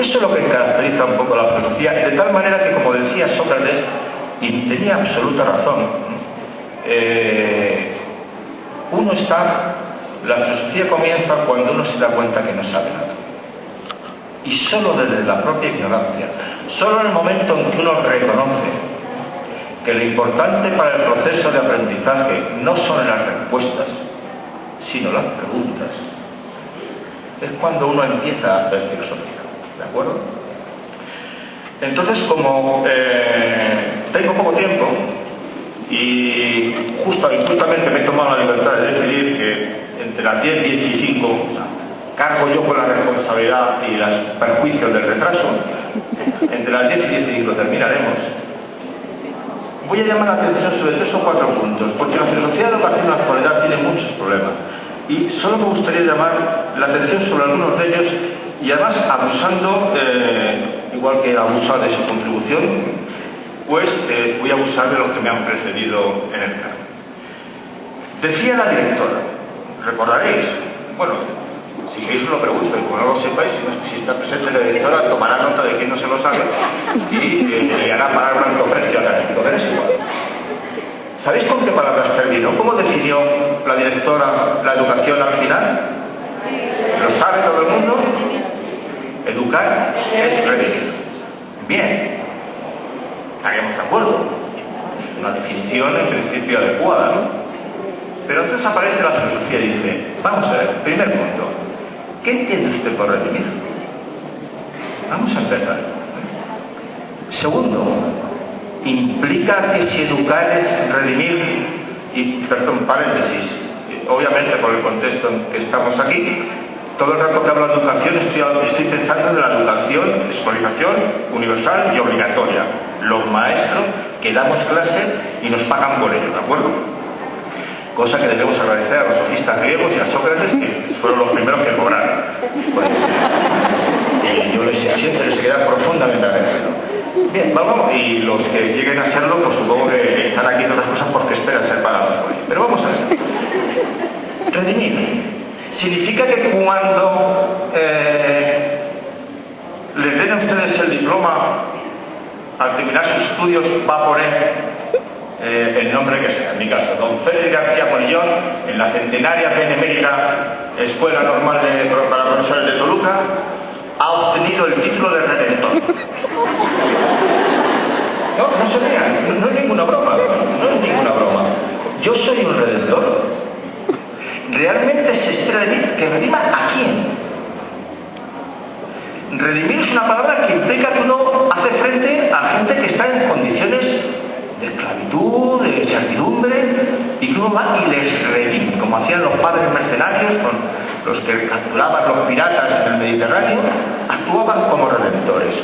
Eso es lo que caracteriza un poco la filosofía, de tal manera que, como decía Sócrates, y tenía absoluta razón, la filosofía comienza cuando uno se da cuenta que no sabe nada. Y solo desde la propia ignorancia, solo en el momento en que uno reconoce que lo importante para el proceso de aprendizaje no son las respuestas, sino las preguntas, es cuando uno empieza a hacer filosofía, ¿de acuerdo? Entonces, como tengo poco tiempo y justamente me he tomado la libertad de decidir que entre las 10 y 15 cargo yo con la responsabilidad y los perjuicios del retraso, entre las 10 y 15 terminaremos. Voy a llamar la atención sobre 3 o 4 puntos, porque la filosofía de la educación en la actualidad tiene muchos problemas. Y solo me gustaría llamar la atención sobre algunos de ellos, y además abusando, igual que abusar de su contribución, pues voy a abusar de los que me han precedido en el cargo. Decía la directora, recordaréis, bueno, si queréis os lo pregunto, y como no lo sepáis, si está presente la directora, tomará nota de quién no se lo sabe y le hará parar blanco precio académico, pero es igual. ¿Sabéis con qué palabras terminó? ¿Cómo definió la directora la educación al final? ¿Lo sabe todo el mundo? Educar es revivir. Bien, estaríamos de acuerdo. Una definición en principio adecuada, ¿no? Pero entonces aparece la filosofía y dice, vamos a ver, primer punto, ¿qué entiende usted por redimir? Vamos a empezar. Segundo, implica que si educar es redimir, y perdón, paréntesis, obviamente por el contexto en que estamos aquí, todo el rato que hablo de educación estoy pensando en la educación, escolarización universal y obligatoria. Los maestros que damos clase y nos pagan por ello, ¿de acuerdo? Cosa que debemos agradecer a los sofistas griegos y a Sócrates, que fueron los primeros que cobraron. Pues, y yo siempre les queda profundamente agradecido. Bien, vamos, y los que lleguen a serlo, pues supongo que están aquí en otras cosas porque esperan ser pagados por ello. Pero vamos a ver. Redimir significa que cuando les den a ustedes el diploma, al terminar sus estudios, va a poner el nombre que sea, en mi caso, don Félix García Polillón, en la centenaria Benemérita Escuela Normal para Profesores de Toluca, ha obtenido el título de Redentor. No se vean, no es ninguna broma, no es ninguna broma. Yo soy un redentor. Realmente se redimir, que redima a quién. Redimir es una palabra que implica que uno hace frente a gente que está en condiciones de esclavitud, de incertidumbre, y que uno va y les redime, como hacían los padres mercenarios con los que capturaban los piratas en el Mediterráneo, actuaban como redentores.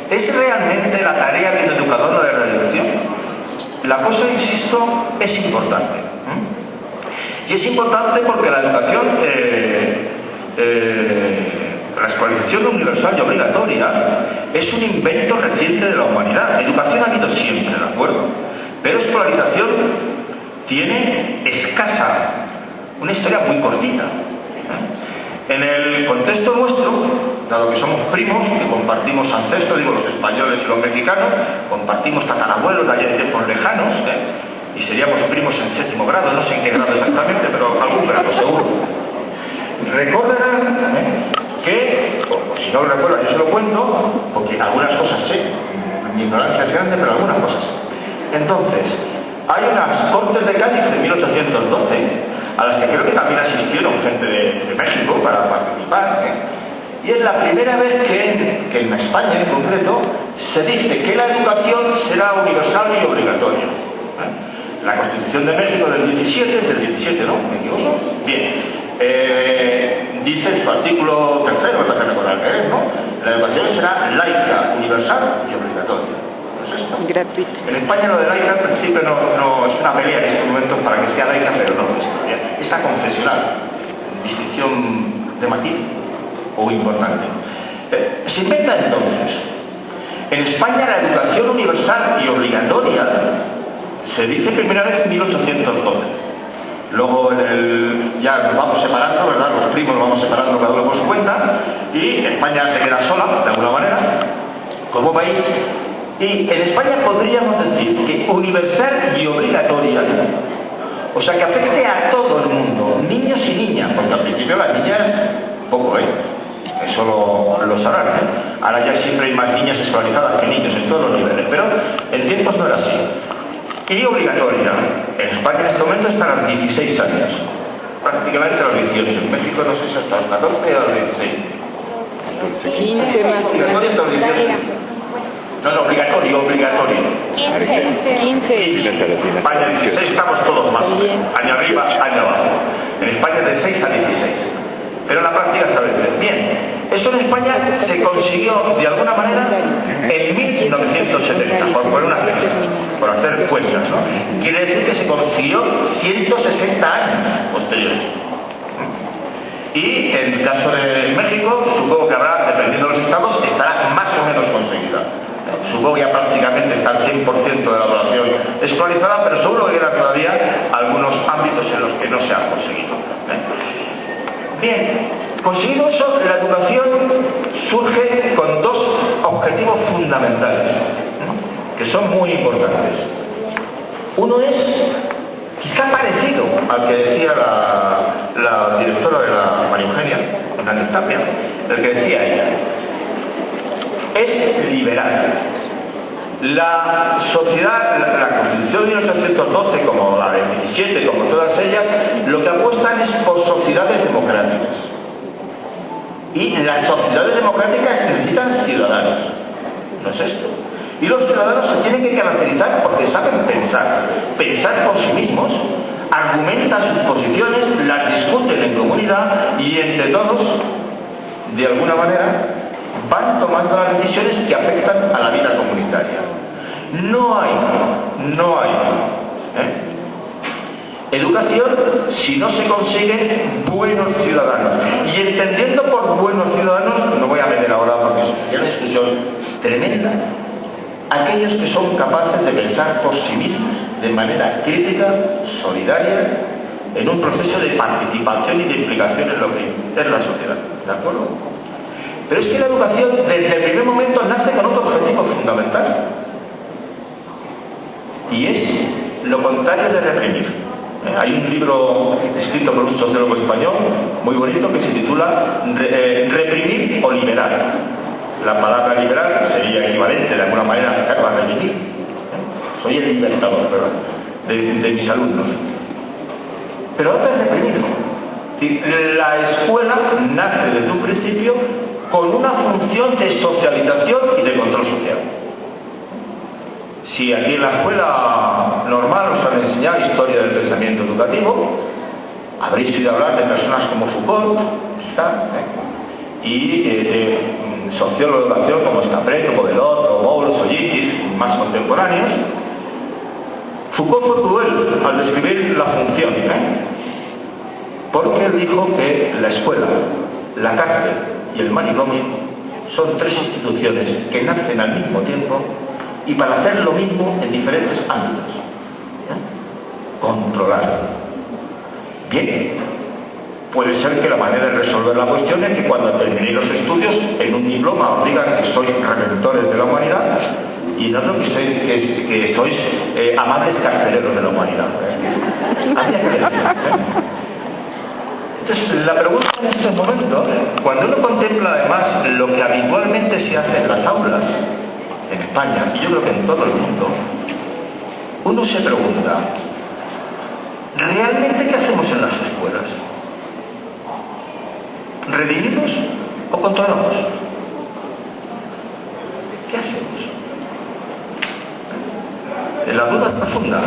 ¿Es realmente la tarea de un educador la de redención? La cosa, insisto, es importante. Y es importante porque la educación, la escolarización universal y obligatoria, es un invento reciente de la humanidad. Educación ha habido siempre, ¿de acuerdo? Pero escolarización tiene escasa, una historia muy cortita. En el contexto nuestro, dado que somos primos, que compartimos ancestros, digo los españoles y los mexicanos, compartimos tatarabuelos de ayer tiempos lejanos, y seríamos primos en 7º grado, no sé en qué grado exactamente, pero algún grado seguro. Recordarán que, o si no lo recuerdan, yo se lo cuento, porque algunas cosas sé, mi ignorancia es grande, pero algunas cosas sé. Entonces, hay unas Cortes de Cádiz de 1812, a las que creo que también asistieron gente de México para participar, y es la primera vez que en España en concreto se dice que la educación será universal y obligatoria. La Constitución de México del 17, ¿no? ¿Me equivoco? Bien. Dice en su artículo 3, para que recordar que es, ¿no? La educación será laica, universal y obligatoria. ¿No es esto? Gratuita. En España lo de laica al principio no es una pelea en estos momentos para que sea laica, pero no es todavía. Es la confesional, distinción de matiz o importante. Se inventa entonces. En España la educación universal y obligatoria se dice primera vez en 1812. Luego ya nos vamos separando, ¿verdad? Los primos nos vamos separando cada uno por su cuenta, y España se queda sola, de alguna manera, como país. Y en España podríamos decir que universal y obligatoria, o sea, que afecte a todo el mundo, niños y niñas, porque al principio las niñas, poco, eso lo sabrán, Ahora ya siempre hay más niñas escolarizadas que niños en todos los niveles, pero en tiempos no era así. Y obligatoria. En España en este momento está a los 16 años, prácticamente a los 18. En México no sé si hasta los 14 o a los 16. 15 más. Obligatoria hasta los 18. No, obligatorio. 15. España 16, estamos todos más. Año arriba, año abajo. En España de 6 a 16. Pero en la práctica establece. Bien. Eso en España se consiguió de alguna manera en 1970, por poner una fecha, por hacer cuentas, ¿no? Quiere decir que se consiguió 160 años posteriores. Y en el caso de México, supongo que habrá, dependiendo de los estados, estará más o menos conseguida. Supongo que ya prácticamente está el 100% de la población escolarizada, pero seguro que quedan todavía algunos ámbitos en los que no se ha conseguido. Bien, conseguido eso, la educación surge con dos objetivos fundamentales, ¿no? Que son muy importantes. Uno es, quizá parecido al que decía la directora de la María Eugenia, Hernández Tapia, el que decía ella, es liberal. La sociedad, la Constitución de 1812, como la de 17, como todas ellas, lo que apuestan es por sociedades democráticas. Y las sociedades democráticas necesitan ciudadanos. ¿No es esto? Y los ciudadanos se tienen que caracterizar porque saben pensar por sí mismos, argumentan sus posiciones, las discuten en comunidad y entre todos, de alguna manera, van tomando las decisiones que afectan a la vida comunitaria. No hay educación si no se consiguen buenos ciudadanos. Y entendiendo por buenos ciudadanos, no voy a meter ahora porque es una discusión tremenda, aquellos que son capaces de pensar por sí mismos de manera crítica, solidaria, en un proceso de participación y de implicación en lo que es la sociedad. ¿De acuerdo? Pero es que la educación desde el primer momento nace con otro objetivo fundamental, y es lo contrario de reprimir. Hay un libro escrito por un sociólogo español muy bonito que se titula Reprimir o liberar. La palabra liberar sería equivalente de alguna manera a reprimir. Soy el inventador, ¿verdad?, de mis alumnos. Pero otra es reprimir. La escuela nace desde un principio con una función de socialización y de control social. Si aquí en la escuela normal os han enseñado historia del pensamiento educativo, habréis oído hablar de personas como Foucault, quizá, y de sociólogos de educación como Stapleton, Baudelot, Bowles o Yitis, más contemporáneos. Foucault fue cruel al describir la función, porque él dijo que la escuela, la cárcel y el manicomio son tres instituciones que nacen al mismo tiempo y para hacer lo mismo en diferentes ámbitos. Controlar. Bien, puede ser que la manera de resolver la cuestión es que cuando terminéis los estudios, en un diploma os digan que sois redentores de la humanidad y no lo que sois amables carceleros de la humanidad. Habría que decir, Entonces, la pregunta en este momento, cuando uno contempla además lo que habitualmente se hace en las aulas, en España, y yo creo que en todo el mundo, uno se pregunta, ¿realmente qué hacemos en las escuelas? ¿Redimimos o controlamos? ¿Qué hacemos? La duda es profunda.